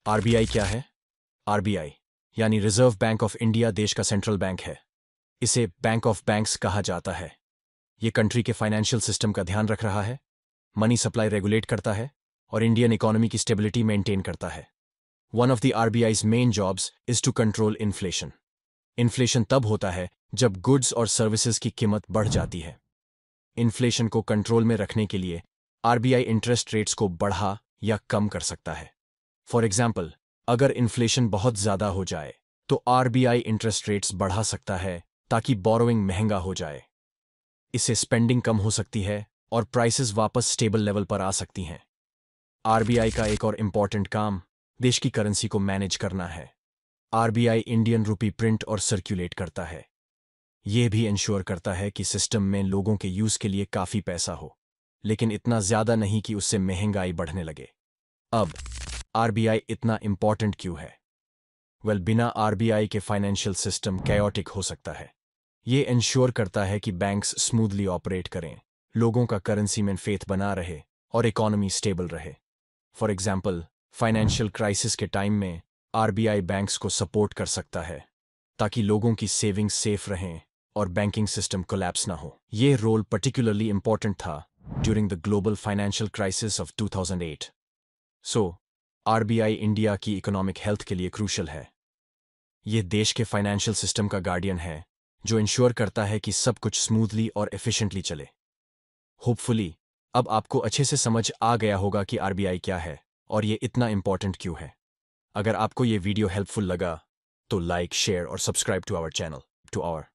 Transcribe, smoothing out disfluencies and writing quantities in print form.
RBI क्या है? RBI यानी रिजर्व बैंक ऑफ इंडिया देश का सेंट्रल बैंक है। इसे बैंक ऑफ बैंक्स कहा जाता है। ये कंट्री के फाइनेंशियल सिस्टम का ध्यान रख रहा है, मनी सप्लाई रेगुलेट करता है और इंडियन इकोनॉमी की स्टेबिलिटी मेंटेन करता है। One of the RBI's main jobs is to control inflation. Inflation तब होता है जब गुड्स और सर्विसेज की कीमत बढ़ जाती है। इन्फ्लेशन को कंट्रोल में रखने के लिए आरबीआई इंटरेस्ट रेट्स को बढ़ा या कम कर सकता है। फॉर एग्जाम्पल, अगर इन्फ्लेशन बहुत ज्यादा हो जाए तो आरबीआई इंटरेस्ट रेट्स बढ़ा सकता है ताकि बोरोइंग महंगा हो जाए। इससे स्पेंडिंग कम हो सकती है और प्राइसेस वापस स्टेबल लेवल पर आ सकती हैं। आरबीआई का एक और इम्पॉर्टेंट काम देश की करेंसी को मैनेज करना है। आरबीआई इंडियन रुपी प्रिंट और सर्कुलेट करता है। यह भी इंश्योर करता है कि सिस्टम में लोगों के यूज के लिए काफी पैसा हो, लेकिन इतना ज्यादा नहीं कि उससे महंगाई बढ़ने लगे। अब आरबीआई इतना इंपॉर्टेंट क्यों है? बिना आरबीआई के फाइनेंशियल सिस्टम कैओटिक हो सकता है। ये इंश्योर करता है कि बैंक्स स्मूथली ऑपरेट करें, लोगों का करेंसी में फेथ बना रहे और इकोनॉमी स्टेबल रहे। फॉर एग्जाम्पल, फाइनेंशियल क्राइसिस के टाइम में आरबीआई बैंक्स को सपोर्ट कर सकता है ताकि लोगों की सेविंग्स सेफ रहें और बैंकिंग सिस्टम कोलैप्स ना हो। ये रोल पर्टिकुलरली इंपॉर्टेंट था during the global financial crisis of 2008। So RBI India की इकोनॉमिक हेल्थ के लिए क्रूशल है। ये देश के फाइनेंशियल सिस्टम का गार्डियन है जो इंश्योर करता है कि सब कुछ स्मूथली और एफिशिएंटली चले। होपफुली अब आपको अच्छे से समझ आ गया होगा कि आरबीआई क्या है और ये इतना इंपॉर्टेंट क्यों है। अगर आपको ये वीडियो हेल्पफुल लगा तो लाइक, शेयर और subscribe to our channel, to our